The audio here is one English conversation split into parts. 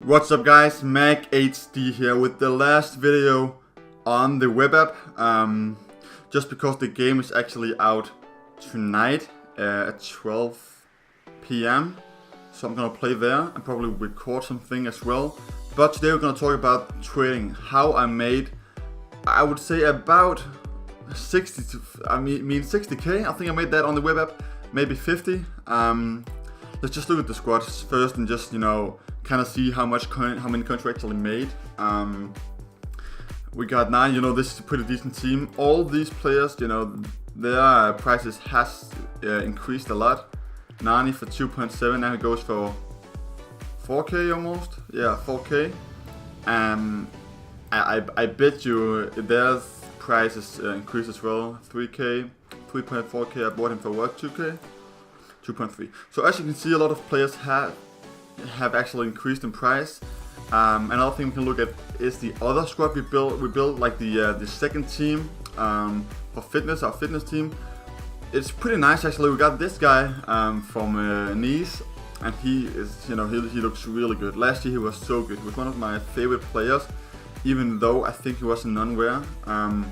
What's up guys, MacDoubles here with the last video on the web app. Just because the game is actually out tonight at 12 PM. So I'm gonna play there and probably record something as well. But today we're gonna talk about trading, how I made, I would say about 60k. I think I made that on the web app, maybe 50. Let's just look at the squads first and just, kind of see how many coins we actually made. We got 9, this is a pretty decent team. All these players, their prices has increased a lot. Nani for 2.7, now he goes for 4k almost. Yeah, 4k. I bet you their prices increased as well. 3k, 3.4k. I bought him for what? 2k? 2.3. So as you can see, a lot of players have actually increased in price. Another thing we can look at is the other squad we built. We built like the second team for fitness, our fitness team. It's pretty nice actually. We got this guy from Nice, and he is, he looks really good. Last year he was so good. He was one of my favorite players, even though I think he was a non-wear. And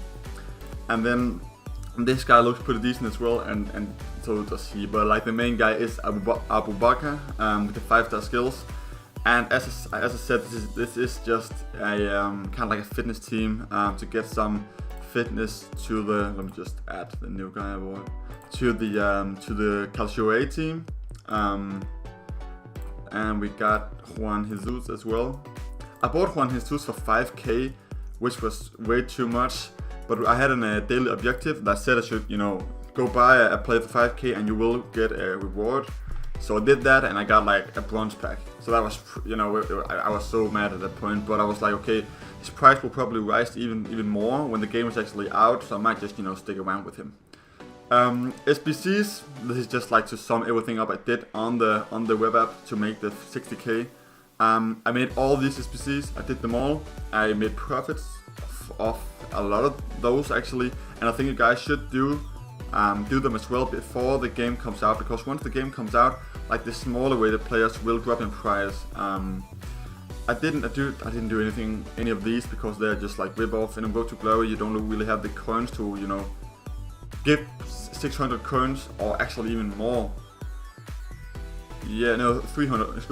then this guy looks pretty decent as well, and so does he. But like the main guy is Abu Bakr with the 5-star skills. And as I said, this is just a kind of like a fitness team to get some fitness to the. Let me just add the new guy I bought to the Calcio A team. And we got Juan Jesus as well. I bought Juan Jesus for 5k, which was way too much. But I had a daily objective that said I should, go buy a player for 5k and you will get a reward. So I did that and I got like a bronze pack. So that was, I was so mad at that point. But I was like, okay, his price will probably rise even more when the game is actually out. So I might just, stick around with him. SBCs, this is just like to sum everything up I did on the web app to make the 60k. I made all these SBCs, I did them all. I made profits of a lot of those actually, and I think you guys should do them as well before the game comes out, because once the game comes out, like the smaller rated players will drop in price. I didn't do any of these because they're just like rip-off. In Road to Glory you don't really have the coins to give 600 coins, or actually even more. Yeah, no, 300.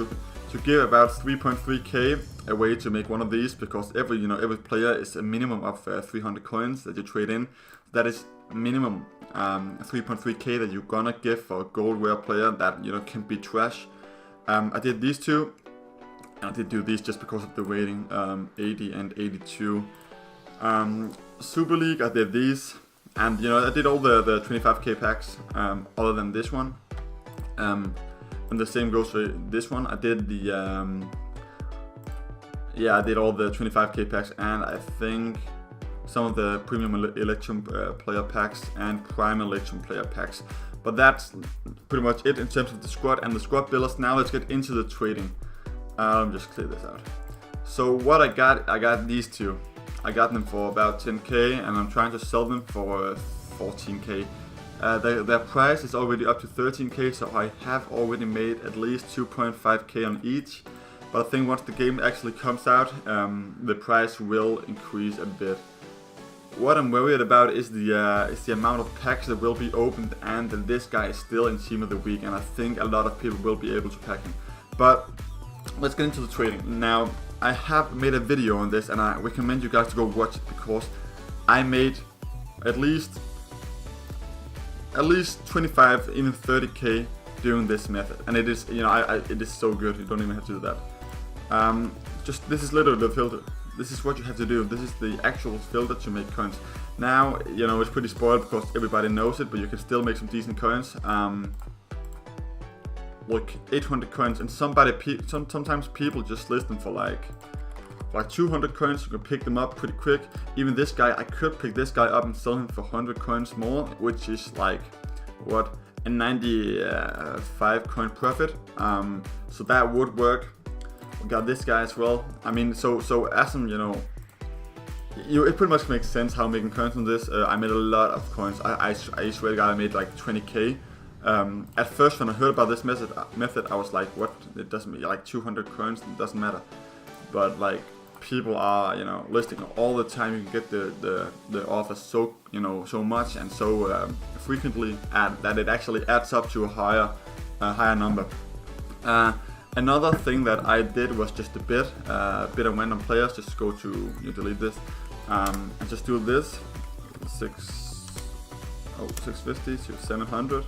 To give about 3.3k away to make one of these, because every player is a minimum of 300 coins that you trade in. That is minimum 3.3k that you're gonna give for a gold rare player that can be trash. I did these two, and I did do these just because of the rating, 80 and 82. Super League, I did these, and I did all the 25k packs, other than this one. And the same goes for this one. I did the I did all the 25k packs, and I think some of the premium Electrum player packs and prime Electrum player packs. But that's pretty much it in terms of the squad and the squad builders. Now let's get into the trading. Let me just clear this out. So what I got these two. I got them for about 10k, and I'm trying to sell them for 14k. Their price is already up to 13k, so I have already made at least 2.5k on each. But I think once the game actually comes out, the price will increase a bit. What I'm worried about is the amount of packs that will be opened, and that this guy is still in Team of the Week, and I think a lot of people will be able to pack him. But let's get into the trading. Now, I have made a video on this, and I recommend you guys to go watch it, because I made at least 25, even 30k doing this method, and it is, it is so good. You don't even have to do that. This is literally the filter. This is what you have to do. This is the actual filter to make coins. Now, it's pretty spoiled because everybody knows it, but you can still make some decent coins. Like 800 coins, and sometimes people just list them for like 200 coins. You can pick them up pretty quick. Even this guy, I could pick this guy up and sell him for 100 coins more, which is like what, a 95 coin profit. So that would work. We got this guy as well. I mean, so as some, it pretty much makes sense how I'm making coins on this. I made a lot of coins. I swear to God, I made like 20k. At first, when I heard about this method, I was like, what? It doesn't mean like 200 coins. It doesn't matter. but like people are, you know, listing all the time. You can get the offers so, you know, so much and so frequently that it actually adds up to a higher number. Another thing that I did was just a bid on random players. Just go to, you delete this, and just do this 650 to 700,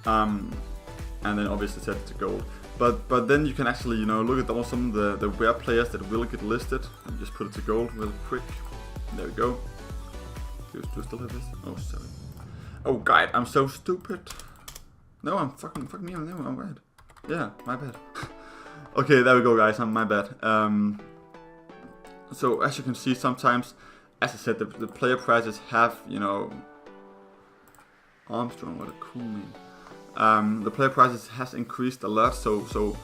and then obviously set it to gold. But then you can actually, you know, look at some of the rare players that will get listed and just put it to gold real quick. There we go. Do you still have this? Oh, sorry. Oh, God, I'm so stupid. No, I'm fucking me. No, I'm right. Yeah, my bad. Okay, there we go, guys. My bad. So as you can see, sometimes, as I said, the player prices have, you know, Armstrong. What a cool name. The player prices has increased a lot, so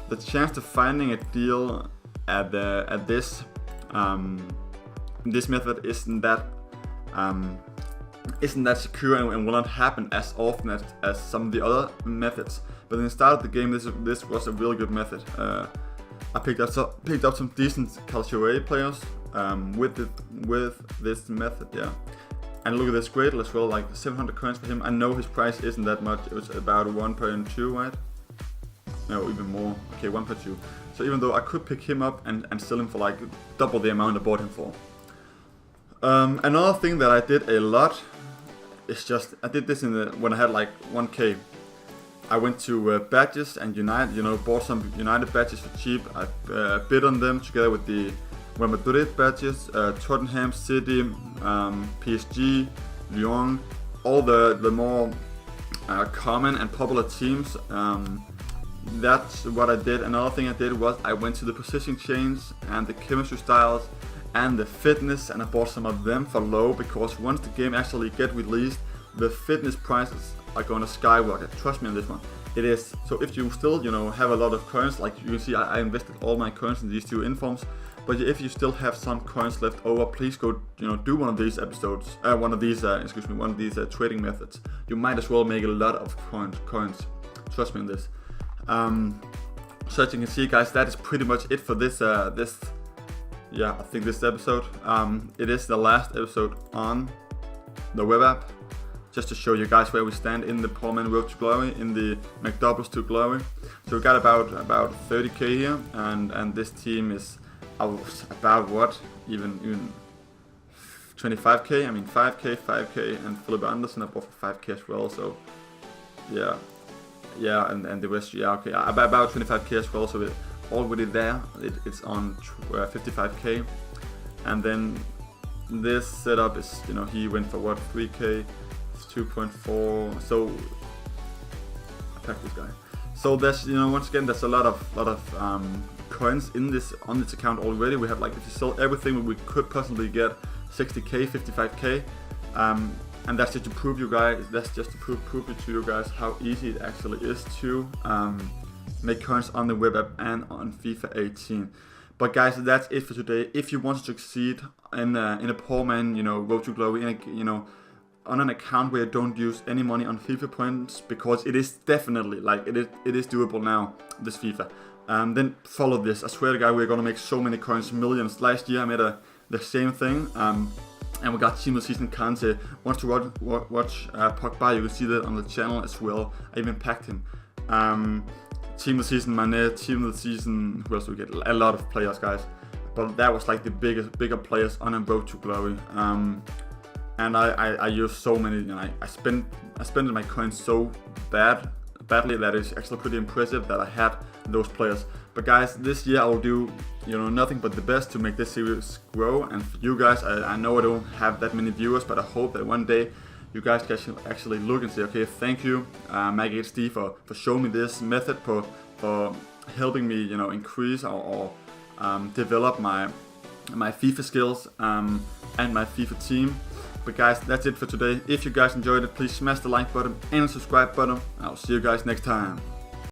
the chance of finding a deal at this method isn't that secure and will not happen as often as some of the other methods. But in the start of the game, this was a really good method. I picked up some decent Calcio players with this method, yeah. And look at this Gradle as well, like 700 coins for him. I know his price isn't that much. It was about 1.2, right? No, even more. Okay, 1.2. So even though I could pick him up and sell him for like double the amount I bought him for. Another thing that I did a lot is just, I did this when I had like 1k. I went to badges and United, you know, bought some United badges for cheap. I bid on them together with the Real Madrid badges, Tottenham, City, PSG, Lyon, all the more common and popular teams. That's what I did. Another thing I did was I went to the position chains and the chemistry styles and the fitness, and I bought some of them for low, because once the game actually get released, the fitness prices are going to skyrocket. Trust me on this one. It is. So if you still, you know, have a lot of coins, like you can see, I invested all my coins in these two informs. But if you still have some coins left over, please go, you know, do one of these episodes, one of these trading methods. You might as well make a lot of coins. Trust me on this. So as you can see, guys, that is pretty much it for this yeah, I think this episode. It is the last episode on the web app, just to show you guys where we stand in the Poor Man Road to Glory, in the MacDoubles to Glory. So we got about 30k here, and this team is about what, even 25k. I mean 5k, and Philip Anderson I bought for 5k as well. So yeah, and the rest, yeah, okay, about 25k as well. So already there, it's on 55k, and then this setup is, you know, he went for what, 3k, it's 2.4. So I packed this guy. So there's, you know, once again, there's a lot of coins on this account already. We have, like, if you sell everything, we could possibly get 60k, 55k, and that's just to prove you guys. That's just to prove it to you guys how easy it actually is to make coins on the web app and on FIFA 18. But guys, that's it for today. If you want to succeed in a Poor Man, you know, Road to Glory, you know, on an account where you don't use any money on FIFA points, because it is definitely, like, it is doable now, this FIFA. Then follow this. I swear to God, we're gonna make so many coins, millions. Last year I made the same thing, and we got Team of the Season Kante. Want to watch Pogba? You can see that on the channel as well. I even packed him. Team of the Season Mane, Team of the Season, who else we get? A lot of players, guys. But that was like the bigger players on a Road to Glory. And I used so many, you know, I spent my coins so badly that it's actually pretty impressive that I had those players. But guys, this year I will do, you know, nothing but the best to make this series grow. And for you guys, I know I don't have that many viewers, but I hope that one day you guys can actually look and say, okay, thank you, MacHD, for showing me this method, for helping me, you know, increase or develop my FIFA skills and my FIFA team. But guys, that's it for today. If you guys enjoyed it, please smash the like button and subscribe button. I'll see you guys next time.